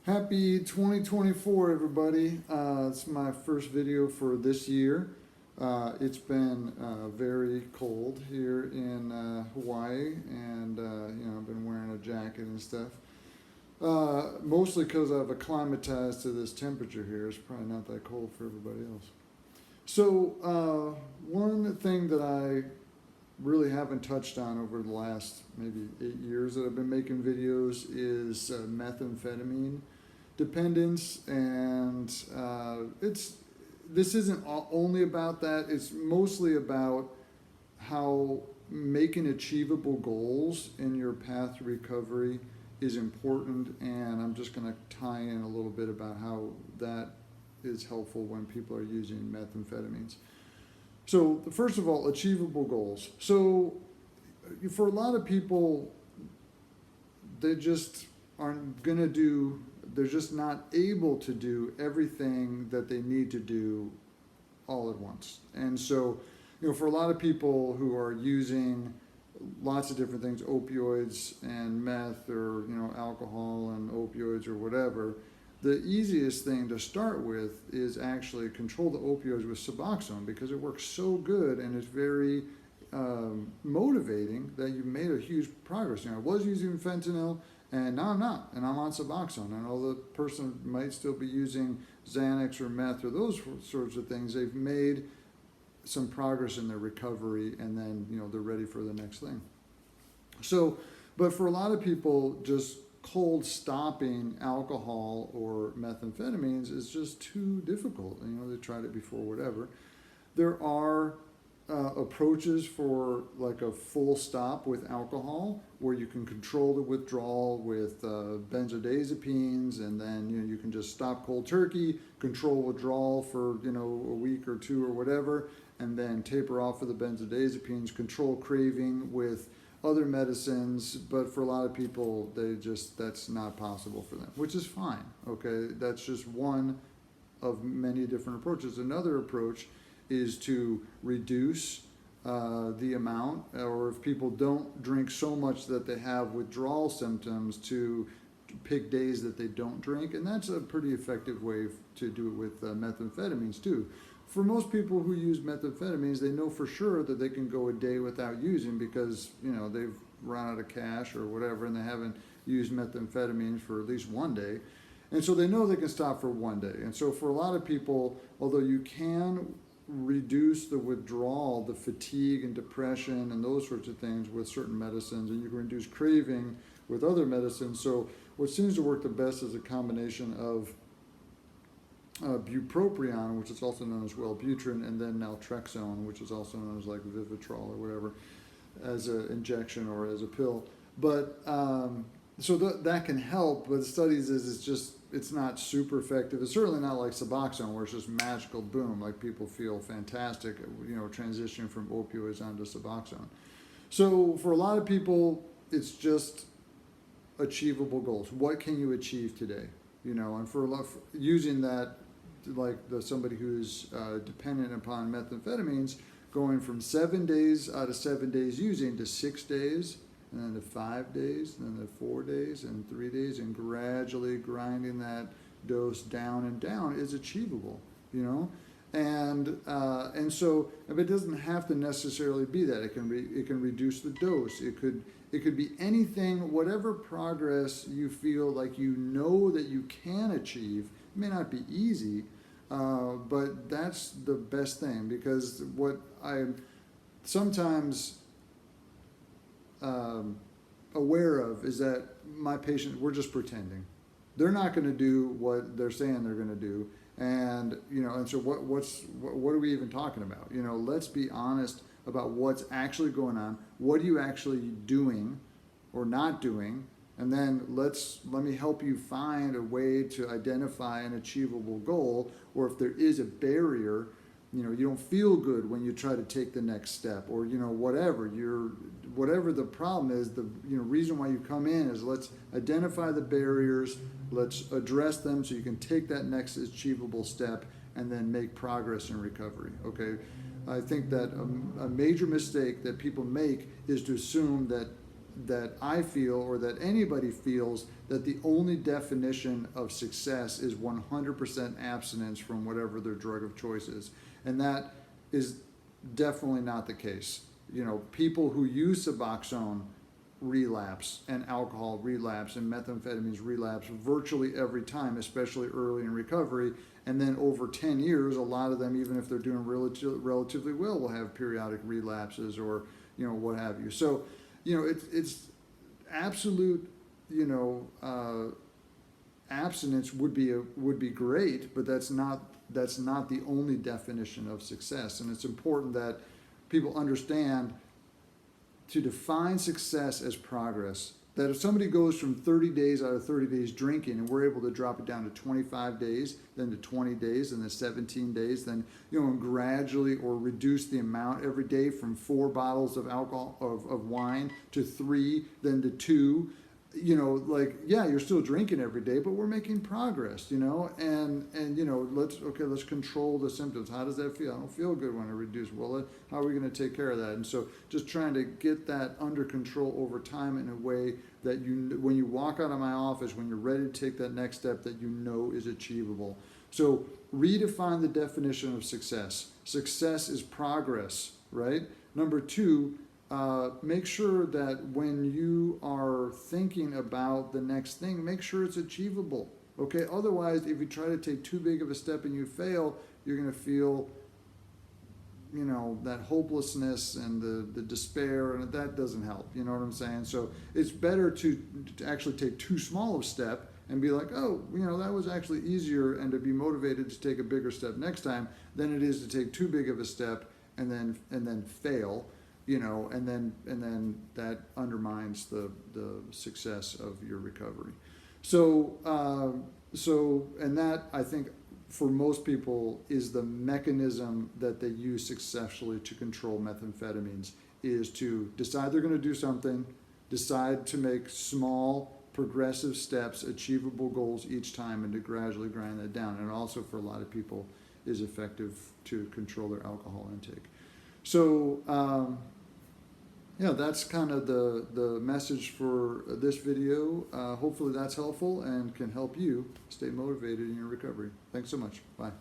Happy 2024, everybody. It's my first video for this year. It's been very cold here in Hawaii, and I've been wearing a jacket and stuff. Mostly because I've acclimatized to this temperature here. It's probably not that cold for everybody else. So one thing that I really haven't touched on over the last maybe 8 years that I've been making videos is methamphetamine dependence, and this isn't only about that. It's mostly about how making achievable goals in your path to recovery is important, and I'm just going to tie in a little bit about how that is helpful when people are using methamphetamines. So first of all, achievable goals. So for a lot of people, they just aren't going to do, they're just not able to do everything that they need to do all at once. And so, for a lot of people who are using lots of different things, opioids and meth, or, alcohol and opioids or whatever, the easiest thing to start with is actually control the opioids with Suboxone, because it works so good and it's very motivating that you've made a huge progress. I was using fentanyl, and now I'm not, and I'm on Suboxone. And although the person might still be using Xanax or meth or those sorts of things, they've made some progress in their recovery, and then they're ready for the next thing. So, but for a lot of people, just cold stopping alcohol or methamphetamines is just too difficult. They tried it before, whatever. There are approaches for like a full stop with alcohol, where you can control the withdrawal with benzodiazepines, and then you can just stop cold turkey, control withdrawal for a week or two or whatever, and then taper off of the benzodiazepines, control craving with other medicines. But for a lot of people, that's not possible for them, which is fine. Okay, that's just one of many different approaches. Another approach is to reduce the amount, or if people don't drink so much that they have withdrawal symptoms, to pick days that they don't drink. And that's a pretty effective way to do it with methamphetamines too. For most people who use methamphetamines, they know for sure that they can go a day without using, because they've run out of cash or whatever, and they haven't used methamphetamines for at least one day. And so they know they can stop for one day. And so for a lot of people, although you can reduce the withdrawal, the fatigue and depression and those sorts of things with certain medicines, and you can reduce craving with other medicines. So what seems to work the best is a combination of bupropion, which is also known as Wellbutrin, and then naltrexone, which is also known as like Vivitrol or whatever, as an injection or as a pill. But so that can help, but the studies it's not super effective. It's certainly not like Suboxone, where it's just magical, boom, like people feel fantastic, transitioning from opioids onto Suboxone. So for a lot of people, it's just achievable goals. What can you achieve today? And for using that, like somebody who's dependent upon methamphetamines, going from 7 days out of 7 days using to 6 days, and then to 5 days, and then to 4 days, and 3 days, and gradually grinding that dose down and down is achievable, and so it doesn't have to necessarily be that. It can reduce the dose. It could be anything, whatever progress you feel like that you can achieve. It may not be easy, but that's the best thing, because what I'm sometimes aware of is that my patients, we're just pretending. They're not going to do what they're saying they're going to do, and and so what are we even talking about? Let's be honest about what's actually going on. What are you actually doing or not doing? And then let me help you find a way to identify an achievable goal, or if there is a barrier, you don't feel good when you try to take the next step, or whatever the problem is, the reason why you come in is, let's identify the barriers, let's address them so you can take that next achievable step and then make progress in recovery. Okay, I think that a major mistake that people make is to assume that that I feel, or that anybody feels, that the only definition of success is 100% abstinence from whatever their drug of choice is. And that is definitely not the case. You know, people who use Suboxone relapse, and alcohol relapse, and methamphetamines relapse virtually every time, especially early in recovery. And then over 10 years, a lot of them, even if they're doing relatively well, will have periodic relapses, or, you know, what have you. So, you know, it's absolute, you know, abstinence would be great, but that's not the only definition of success. And it's important that people understand, to define success as progress, that if somebody goes from 30 days out of 30 days drinking, and we're able to drop it down to 25 days, then to 20 days, and then 17 days, then, you know, and gradually, or reduce the amount every day from 4 bottles of alcohol, of wine, to 3, then to 2, you know, like, yeah, you're still drinking every day, but we're making progress, you know, and you know, let's control the symptoms. How does that feel? I don't feel good when I reduce. Well, how are we going to take care of that? And so just trying to get that under control over time, in a way that you, when you walk out of my office, when you're ready to take that next step, that you know is achievable. So redefine the definition of success. Success is progress, right? Number 2, make sure that when you are thinking about the next thing, make sure it's achievable. Okay, otherwise, if you try to take too big of a step and you fail, you're going to feel, you know, that hopelessness and the despair, and that doesn't help. You know what I'm saying? So it's better to actually take too small of a step and be like, oh, you know, that was actually easier, and to be motivated to take a bigger step next time, than it is to take too big of a step and then fail. You know, and then that undermines the success of your recovery. So and that, I think, for most people, is the mechanism that they use successfully to control methamphetamines, is to decide they're going to do something, decide to make small, progressive steps, achievable goals each time, and to gradually grind that down. And also, for a lot of people, is effective to control their alcohol intake. So, yeah, that's kind of the message for this video. Hopefully that's helpful and can help you stay motivated in your recovery. Thanks so much. Bye.